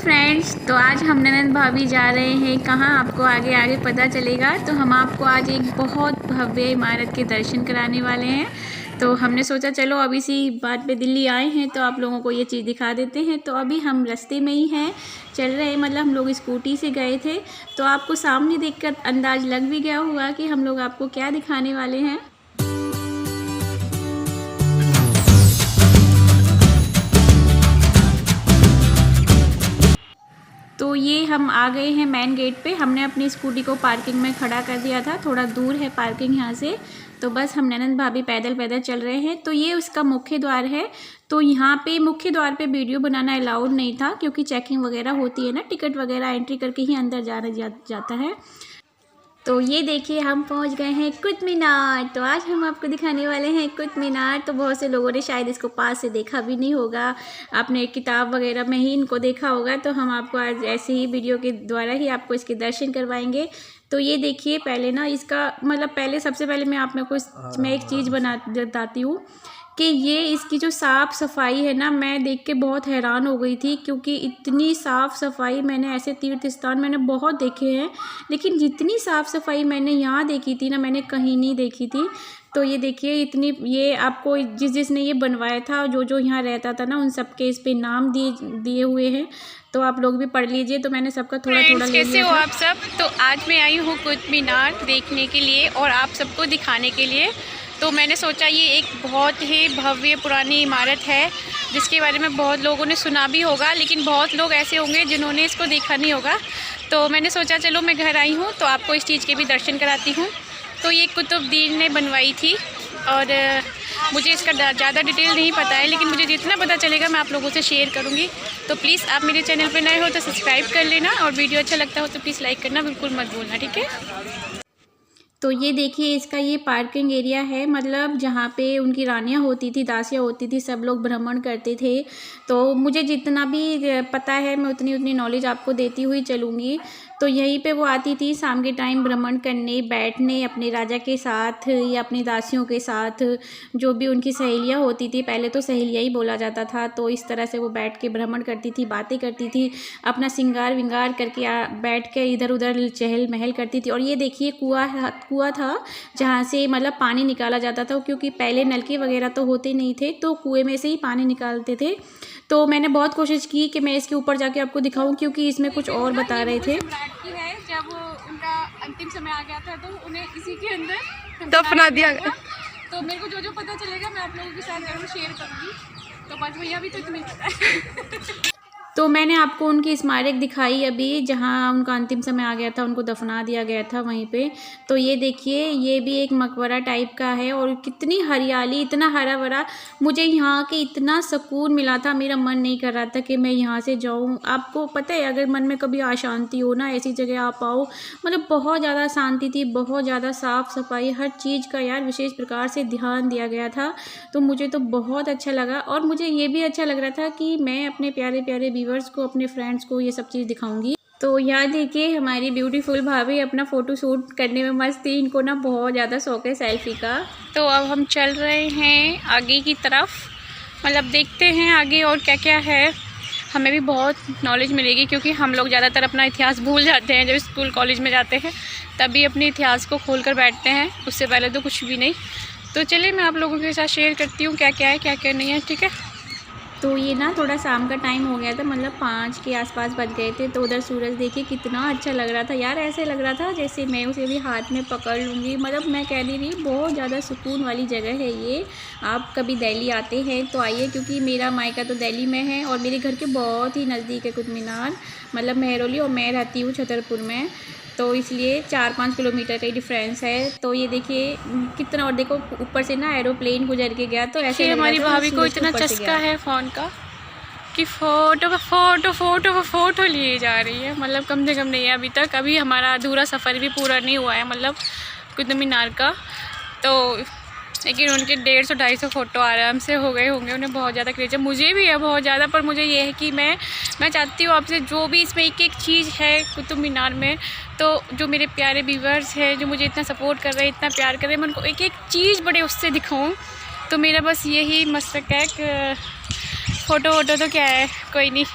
Friends, तो आज हम ननद भाभी जा रहे हैं कहाँ, आपको आगे आगे पता चलेगा। तो हम आपको आज एक बहुत भव्य इमारत के दर्शन कराने वाले हैं। तो हमने सोचा चलो अब इसी बात पे दिल्ली आए हैं तो आप लोगों को ये चीज़ दिखा देते हैं। तो अभी हम रास्ते में ही हैं, चल रहे हैं, मतलब हम लोग स्कूटी से गए थे। तो आपको सामने देखकर अंदाज लग भी गया होगा कि हम लोग आपको क्या दिखाने वाले हैं। तो ये हम आ गए हैं मेन गेट पे। हमने अपनी स्कूटी को पार्किंग में खड़ा कर दिया था, थोड़ा दूर है पार्किंग यहाँ से। तो बस हम ननद भाभी पैदल पैदल चल रहे हैं। तो ये उसका मुख्य द्वार है। तो यहाँ पे मुख्य द्वार पे वीडियो बनाना अलाउड नहीं था क्योंकि चेकिंग वगैरह होती है ना, टिकट वगैरह एंट्री करके ही अंदर जाता है। तो ये देखिए हम पहुंच गए हैं कुतुब मीनार। तो आज हम आपको दिखाने वाले हैं कुतुब मीनार। तो बहुत से लोगों ने शायद इसको पास से देखा भी नहीं होगा, आपने किताब वगैरह में ही इनको देखा होगा। तो हम आपको आज ऐसे ही वीडियो के द्वारा ही आपको इसके दर्शन करवाएंगे। तो ये देखिए पहले ना इसका मतलब पहले सबसे पहले मैं एक चीज़ बताती हूँ कि ये इसकी जो साफ़ सफाई है ना, मैं देख के बहुत हैरान हो गई थी क्योंकि इतनी साफ़ सफाई मैंने ऐसे तीर्थ स्थान मैंने बहुत देखे हैं, लेकिन जितनी साफ़ सफाई मैंने यहाँ देखी थी ना, मैंने कहीं नहीं देखी थी। तो ये देखिए इतनी, ये आपको जिसने ये बनवाया था, जो यहाँ रहता था ना, उन सबके इस पे नाम दिए हुए हैं। तो आप लोग भी पढ़ लीजिए। तो मैंने सबका थोड़ा थोड़ा ले लिया था। कैसे हो आप सब? तो आज मैं आई हूँ कुतुब मीनार देखने के लिए और आप सबको दिखाने के लिए। तो मैंने सोचा ये एक बहुत ही भव्य पुरानी इमारत है जिसके बारे में बहुत लोगों ने सुना भी होगा, लेकिन बहुत लोग ऐसे होंगे जिन्होंने इसको देखा नहीं होगा। तो मैंने सोचा चलो मैं घर आई हूँ तो आपको इस चीज़ के भी दर्शन कराती हूँ। तो ये कुतुबुद्दीन ने बनवाई थी और मुझे इसका ज़्यादा डिटेल नहीं पता है, लेकिन मुझे जितना पता चलेगा मैं आप लोगों से शेयर करूँगी। तो प्लीज़ आप मेरे चैनल पर नए हो तो सब्सक्राइब कर लेना और वीडियो अच्छा लगता हो तो प्लीज़ लाइक करना बिल्कुल मत भूलना, ठीक है। तो ये देखिए इसका ये पार्किंग एरिया है, मतलब जहाँ पे उनकी रानियाँ होती थी, दासियाँ होती थी, सब लोग भ्रमण करते थे। तो मुझे जितना भी पता है मैं उतनी नॉलेज आपको देती हुई चलूँगी। तो यहीं पे वो आती थी शाम के टाइम भ्रमण करने, बैठने अपने राजा के साथ या अपनी दासियों के साथ, जो भी उनकी सहेलियाँ होती थी, पहले तो सहेलियाँ ही बोला जाता था। तो इस तरह से वो बैठ के भ्रमण करती थी, बातें करती थी, अपना श्रृंगार विंगार करके बैठ के इधर उधर चहल महल करती थी। और ये देखिए कुआं था जहाँ से मतलब पानी निकाला जाता था, क्योंकि पहले नलके वगैरह तो होते नहीं थे, तो कुएं में से ही पानी निकालते थे। तो मैंने बहुत कोशिश की कि मैं इसके ऊपर जाके आपको दिखाऊं क्योंकि इसमें कुछ और बता रहे थे। की है, जब उनका अंतिम समय आ गया था तो उन्हें इसी के अंदर दफना दिया गया। तो मेरे को जो पता चलेगा मैं आप लोगों के साथ जरूर शेयर करूँगी। तो बस भैया भी तो इतना पता है। तो मैंने आपको उनकी स्मारक दिखाई अभी, जहाँ उनका अंतिम समय आ गया था, उनको दफना दिया गया था वहीं पे। तो ये देखिए ये भी एक मकबरा टाइप का है और कितनी हरियाली, इतना हरा भरा, मुझे यहाँ के इतना सुकून मिला था, मेरा मन नहीं कर रहा था कि मैं यहाँ से जाऊँ। आपको पता है अगर मन में कभी अशांति हो ना, ऐसी जगह आप आओ, मतलब बहुत ज़्यादा शांति थी, बहुत ज़्यादा साफ़ सफाई, हर चीज़ का यार विशेष प्रकार से ध्यान दिया गया था। तो मुझे तो बहुत अच्छा लगा और मुझे ये भी अच्छा लग रहा था कि मैं अपने प्यारे प्यारे व्यूअर्स को, अपने फ्रेंड्स को ये सब चीज़ दिखाऊंगी। तो यहाँ देखिए हमारी ब्यूटीफुल भाभी अपना फ़ोटो शूट करने में मस्त थी, इनको ना बहुत ज़्यादा शौक है सेल्फी का। तो अब हम चल रहे हैं आगे की तरफ, मतलब देखते हैं आगे और क्या क्या है। हमें भी बहुत नॉलेज मिलेगी क्योंकि हम लोग ज़्यादातर अपना इतिहास भूल जाते हैं, जब स्कूल कॉलेज में जाते हैं तभी अपने इतिहास को खोल कर बैठते हैं, उससे पहले तो कुछ भी नहीं। तो चलिए मैं आप लोगों के साथ शेयर करती हूँ क्या क्या है क्या क्या नहीं है, ठीक है। तो ये ना थोड़ा शाम का टाइम हो गया था, मतलब 5 के आसपास बज गए थे। तो उधर सूरज देखिए कितना अच्छा लग रहा था यार, ऐसे लग रहा था जैसे मैं उसे भी हाथ में पकड़ लूँगी। मतलब मैं कह नहीं रही, बहुत ज़्यादा सुकून वाली जगह है ये। आप कभी दिल्ली आते हैं तो आइए, क्योंकि मेरा मायका तो दिल्ली में है और मेरे घर के बहुत ही नज़दीक है कुतुब मीनार, मतलब मेहरौली, और मैं रहती हूँ छतरपुर में। तो इसलिए 4-5 किलोमीटर का ही डिफरेंस है। तो ये देखिए कितना, और देखो ऊपर से ना एरोप्लेन गुजर के गया। तो ऐसे हमारी भाभी को इतना चस्का है फ़ोन का कि फ़ोटो लिए जा रही है, मतलब कम से कम नहीं है अभी तक। अभी हमारा अधूरा सफ़र भी पूरा नहीं हुआ है, मतलब कुतुब मीनार का। तो लेकिन उनके 150-250 फ़ोटो आराम से हो गए होंगे, उन्हें बहुत ज़्यादा क्रेज़ है, मुझे भी है बहुत ज़्यादा। पर मुझे ये है कि मैं चाहती हूँ आपसे जो भी इसमें एक चीज़ है कुतुब मीनार में, तो जो मेरे प्यारे व्यूअर्स हैं जो मुझे इतना सपोर्ट कर रहे हैं, इतना प्यार कर रहे हैं, मैं उनको एक चीज़ बड़े उससे दिखाऊँ। तो मेरा बस यही मकसद है कि फ़ोटो तो क्या है, कोई नहीं,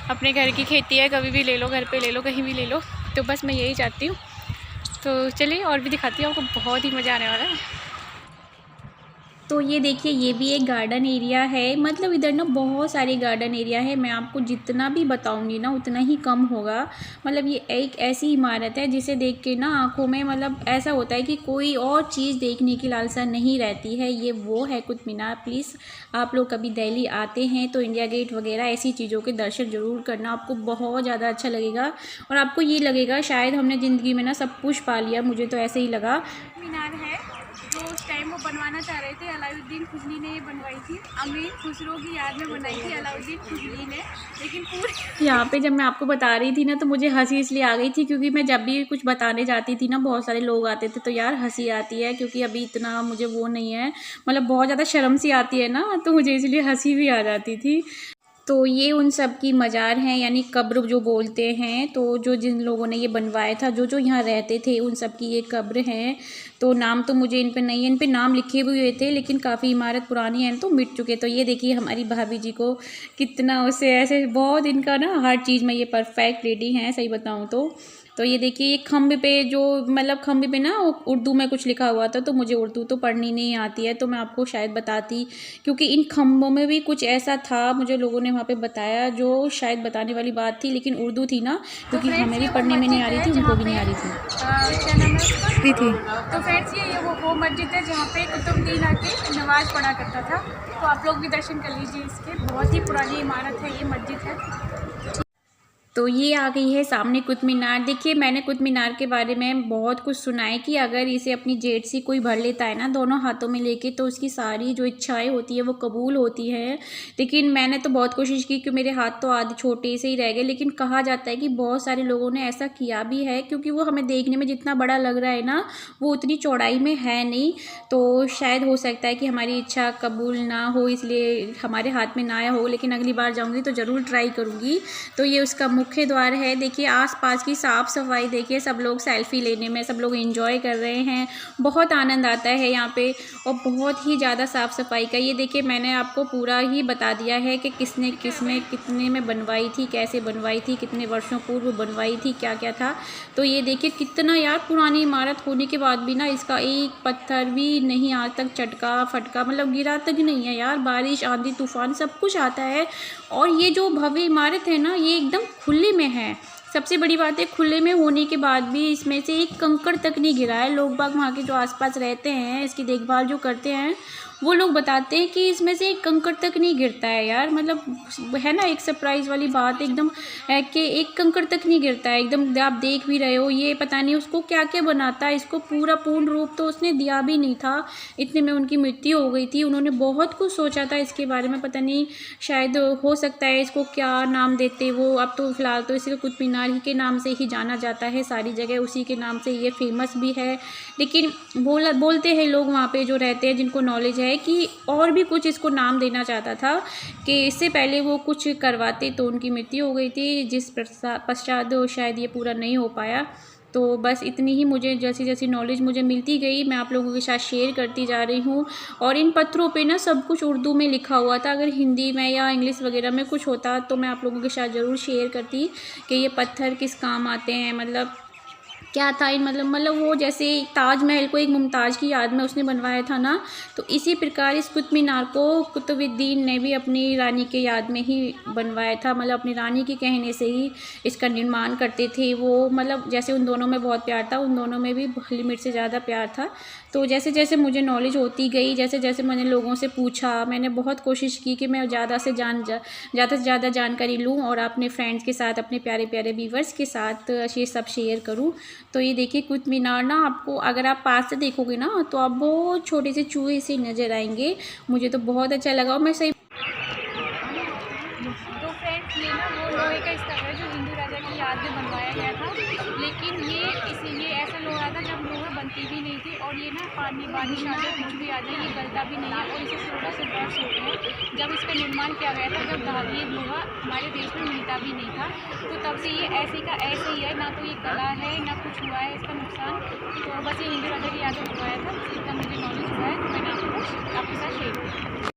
अपने घर की खेती है, कभी भी ले लो, घर पे ले लो, कहीं भी ले लो। तो बस मैं यही चाहती हूँ। तो चलिए और भी दिखाती हूँ आपको, बहुत ही मज़ा आने वाला है। तो ये देखिए, ये भी एक गार्डन एरिया है। मतलब इधर ना बहुत सारे गार्डन एरिया है। मैं आपको जितना भी बताऊंगी ना उतना ही कम होगा। मतलब ये एक ऐसी इमारत है जिसे देख के ना आंखों में मतलब ऐसा होता है कि कोई और चीज़ देखने की लालसा नहीं रहती है। ये वो है कुतुब मीनार। प्लीज़ आप लोग कभी दिल्ली आते हैं तो इंडिया गेट वगैरह ऐसी चीज़ों के दर्शन ज़रूर करना, आपको बहुत ज़्यादा अच्छा लगेगा। और आपको ये लगेगा शायद हमने ज़िंदगी में ना सब कुछ पा लिया। मुझे तो ऐसे ही लगा। मीनार है जो उस टाइम वो बनवाना चाह रहे थे, अलाउद्दीन खिलजी ने ये बनवाई थी। अमीर खुसरो की याद में बनाई थी अलाउद्दीन खिलजी ने। लेकिन पूरी यहाँ पे जब मैं आपको बता रही थी ना तो मुझे हंसी इसलिए आ गई थी क्योंकि मैं जब भी कुछ बताने जाती थी ना बहुत सारे लोग आते थे तो यार हंसी आती है, क्योंकि अभी इतना मुझे वो नहीं है, मतलब बहुत ज़्यादा शर्म सी आती है ना, तो मुझे इसलिए हंसी भी आ जाती थी। तो ये उन सब की मज़ार हैं, यानी कब्र जो बोलते हैं। तो जो जिन लोगों ने ये बनवाया था, जो जो यहाँ रहते थे, उन सब की ये कब्र हैं। तो नाम तो मुझे इन पे नहीं है, इन पे नाम लिखे हुए थे लेकिन काफ़ी इमारत पुरानी है तो मिट चुके। तो ये देखिए हमारी भाभी जी को कितना उसे ऐसे बहुत इनका ना हर चीज़ में ये परफेक्ट रेडी हैं, सही बताऊँ तो ये देखिए ये खम्भे पे जो मतलब खम्भे पे ना उर्दू में कुछ लिखा हुआ था, तो मुझे उर्दू तो पढ़नी नहीं आती है तो मैं आपको शायद बताती, क्योंकि इन खम्भों में भी कुछ ऐसा था मुझे लोगों ने वहाँ पे बताया जो शायद बताने वाली बात थी, लेकिन उर्दू थी ना, क्योंकि हमें भी पढ़ने में नहीं आ रही थी, उनको भी नहीं आ रही थी। क्या नाम है उसका? तो फ्रेंड्स ये वो मस्जिद है जहाँ पे कुतुबुद्दीन आके नमाज पढ़ा करता था। तो आप लोग भी दर्शन कर लीजिए इसके। बहुत ही पुरानी इमारत है, ये मस्जिद है। तो ये आ गई है सामने कुतुब मीनार। देखिए मैंने कुतुब मीनार के बारे में बहुत कुछ सुना है कि अगर इसे अपनी जेब से कोई भर लेता है ना दोनों हाथों में लेके तो उसकी सारी जो इच्छाएं होती है वो कबूल होती हैं। लेकिन मैंने तो बहुत कोशिश की कि मेरे हाथ तो आधे छोटे से ही रह गए, लेकिन कहा जाता है कि बहुत सारे लोगों ने ऐसा किया भी है, क्योंकि वो हमें देखने में जितना बड़ा लग रहा है ना वो उतनी चौड़ाई में है नहीं। तो शायद हो सकता है कि हमारी इच्छा कबूल ना हो, इसलिए हमारे हाथ में ना आया हो, लेकिन अगली बार जाऊँगी तो ज़रूर ट्राई करूँगी। तो ये उसका मुख्य द्वार है। देखिए आसपास की साफ़ सफाई देखिए, सब लोग सेल्फी लेने में सब लोग एंजॉय कर रहे हैं, बहुत आनंद आता है यहाँ पे, और बहुत ही ज़्यादा साफ़ सफाई का। ये देखिए मैंने आपको पूरा ही बता दिया है कि किसने किसमें कितने में बनवाई थी, कैसे बनवाई थी, कितने वर्षों पूर्व बनवाई थी, क्या क्या था। तो ये देखिए कितना यार पुरानी इमारत होने के बाद भी ना इसका एक पत्थर भी नहीं आज तक चटका फटका, मतलब गिरा तक नहीं है यार। बारिश आंधी तूफान सब कुछ आता है। और ये जो भव्य इमारत है ना ये एकदम खुले में है। सबसे बड़ी बात है खुले में होने के बाद भी इसमें से एक कंकड़ तक नहीं गिरा है। लोग बाग वहाँ के जो आसपास रहते हैं, इसकी देखभाल जो करते हैं, वो लोग बताते हैं कि इसमें से एक कंकड़ तक नहीं गिरता है यार। मतलब है ना एक सरप्राइज़ वाली बात एकदम है कि एक कंकड़ तक नहीं गिरता है एकदम। आप देख भी रहे हो, ये पता नहीं उसको क्या क्या बनाता है, इसको पूरा पूर्ण रूप तो उसने दिया भी नहीं था, इतने में उनकी मृत्यु हो गई थी। उन्होंने बहुत कुछ सोचा था इसके बारे में, पता नहीं शायद हो सकता है इसको क्या नाम देते वो। अब तो फिलहाल तो इसे कुतुब मीनार ही के नाम से ही जाना जाता है, सारी जगह उसी के नाम से ये फेमस भी है। लेकिन बोलते हैं लोग वहाँ पे जो रहते हैं जिनको नॉलेज है कि और भी कुछ इसको नाम देना चाहता था, कि इससे पहले वो कुछ करवाते तो उनकी मृत्यु हो गई थी, जिस पश्चात शायद ये पूरा नहीं हो पाया। तो बस इतनी ही मुझे जैसी जैसी नॉलेज मुझे मिलती गई मैं आप लोगों के साथ शेयर करती जा रही हूँ। और इन पत्थरों पे ना सब कुछ उर्दू में लिखा हुआ था, अगर हिंदी में या इंग्लिश वगैरह में कुछ होता तो मैं आप लोगों के साथ ज़रूर शेयर करती कि ये पत्थर किस काम आते हैं, मतलब क्या था इन मतलब वो जैसे ताजमहल को एक मुमताज़ की याद में उसने बनवाया था ना, तो इसी प्रकार इस कुतुब मीनार को कुतुबुद्दीन ने भी अपनी रानी के याद में ही बनवाया था। मतलब अपनी रानी के कहने से ही इसका निर्माण करते थे वो। मतलब जैसे उन दोनों में बहुत प्यार था, उन दोनों में भी लिमिट से ज़्यादा प्यार था। तो जैसे जैसे मुझे नॉलेज होती गई, जैसे जैसे मैंने लोगों से पूछा, मैंने बहुत कोशिश की कि मैं ज़्यादा से ज़्यादा जानकारी लूँ और अपने फ्रेंड्स के साथ, अपने प्यारे प्यारे व्यूवर्स के साथ ये सब शेयर करूँ। तो ये देखिए कुतुब मीनार ना आपको अगर आप पास से देखोगे ना तो आप बहुत छोटे से चूहे से नज़र आएंगे। मुझे तो बहुत अच्छा लगा। और मैं सही तो फ्रेंड्स ये ना वो लोहे का स्तंभ है जो हिंदू राजा की याद में बनवाया गया था। लेकिन ये ऐसा लोहा था जब लोहा बनती भी नहीं थी, और ये ना पानी बारिश आ जाए कुछ भी आ जाए ये गलता भी नहीं है, और इसे 16 से वर्ष होते हैं जब इसका निर्माण किया गया था, जब धातुए लोहा हमारे देश में मिलता भी नहीं था। तो तब से ये ऐसे का ऐसे ही है, ना तो ये कला है ना कुछ हुआ है इसका नुकसान। तो बस ये हिंदू राजा की याद में बनवाया था, इतना मुझे नॉलेज हुआ है तो मैंने आपके साथ शेयर किया।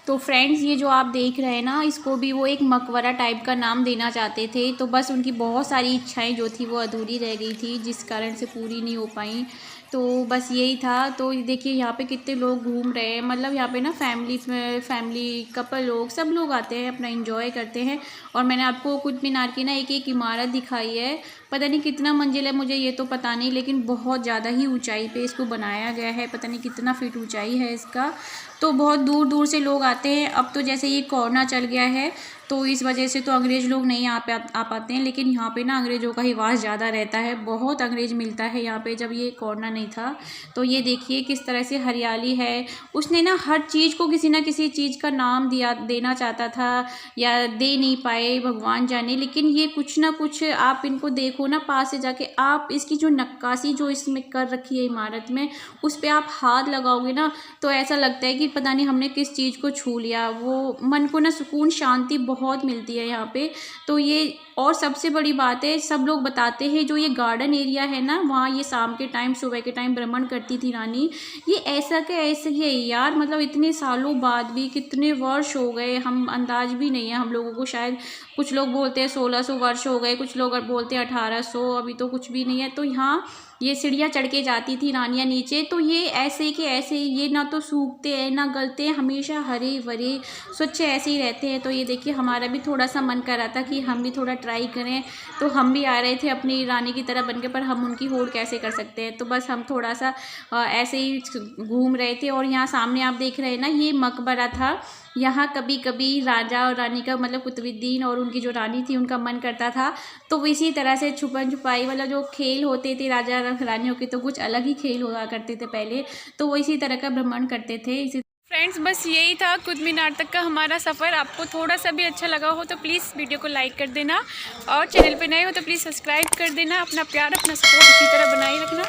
तो फ्रेंड्स ये जो आप देख रहे हैं ना, इसको भी वो एक मकबरा टाइप का नाम देना चाहते थे, तो बस उनकी बहुत सारी इच्छाएं जो थी वो अधूरी रह गई थी, जिस कारण से पूरी नहीं हो पाई। तो बस यही था। तो देखिए यहाँ पे कितने लोग घूम रहे हैं, मतलब यहाँ पे ना फैमिली कपल लोग सब लोग आते हैं, अपना एंजॉय करते हैं। और मैंने आपको कुतुब मीनार की ना एक एक इमारत दिखाई है, पता नहीं कितना मंजिल है मुझे ये तो पता नहीं, लेकिन बहुत ज़्यादा ही ऊंचाई पे इसको बनाया गया है, पता नहीं कितना फीट ऊंचाई है इसका। तो बहुत दूर दूर से लोग आते हैं। अब तो जैसे ये कोरोना चल गया है तो इस वजह से तो अंग्रेज़ लोग नहीं आ पाते हैं, लेकिन यहाँ पे ना अंग्रेज़ों का ही वास ज़्यादा रहता है, बहुत अंग्रेज़ मिलता है यहाँ पे, जब ये कोरोना नहीं था। तो ये देखिए किस तरह से हरियाली है। उसने ना हर चीज़ को किसी ना किसी चीज़ का नाम देना चाहता था, या दे नहीं पाए, भगवान जाने। लेकिन ये कुछ ना कुछ, आप इनको देखो ना पास से जाके, आप इसकी जो नक्काशी जो इसमें कर रखी है इमारत में, उस पर आप हाथ लगाओगे ना तो ऐसा लगता है कि पता नहीं हमने किस चीज़ को छू लिया। वो मन को ना सुकून शांति बहुत मिलती है यहाँ पे। तो ये, और सबसे बड़ी बात है, सब लोग बताते हैं जो ये गार्डन एरिया है ना, वहाँ ये शाम के टाइम सुबह के टाइम भ्रमण करती थी रानी। ये ऐसा के ऐसे ही है यार, मतलब इतने सालों बाद भी, कितने वर्ष हो गए हम अंदाज भी नहीं है हम लोगों को। शायद कुछ लोग बोलते हैं 1600 वर्ष हो गए, कुछ लोग बोलते हैं 1800, अभी तो कुछ भी नहीं है। तो यहाँ ये सीढ़ियाँ चढ़ के जाती थी रानियाँ नीचे, तो ये ऐसे के ऐसे, ये ना तो सूखते हैं ना गलते हैं, हमेशा हरे भरे स्वच्छ ऐसे ही रहते हैं। तो ये देखिए हमारा भी थोड़ा सा मन कर रहा था कि हम भी थोड़ा ट्राई करें, तो हम भी आ रहे थे अपनी रानी की तरह बन के, पर हम उनकी होड़ कैसे कर सकते हैं। तो बस हम थोड़ा सा ऐसे ही घूम रहे थे। और यहाँ सामने आप देख रहे हैं ना, ये मकबरा था। यहाँ कभी कभी राजा और रानी का, मतलब कुतुबुद्दीन और उनकी जो रानी थी उनका मन करता था, तो इसी तरह से छुपन छुपाई वाला जो खेल होते थे राजा रानियों के, तो कुछ अलग ही खेल हुआ करते थे पहले, तो वो इसी तरह का भ्रमण करते थे। इसी फ्रेंड्स बस यही था कुतुब मीनार तक का हमारा सफ़र। आपको थोड़ा सा भी अच्छा लगा हो तो प्लीज़ वीडियो को लाइक कर देना, और चैनल पे नए हो तो प्लीज़ सब्सक्राइब कर देना। अपना प्यार अपना सपोर्ट इसी तरह बनाए रखना।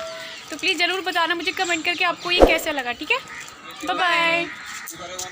तो प्लीज़ ज़रूर बताना मुझे कमेंट करके आपको ये कैसा लगा, ठीक है। Bye bye.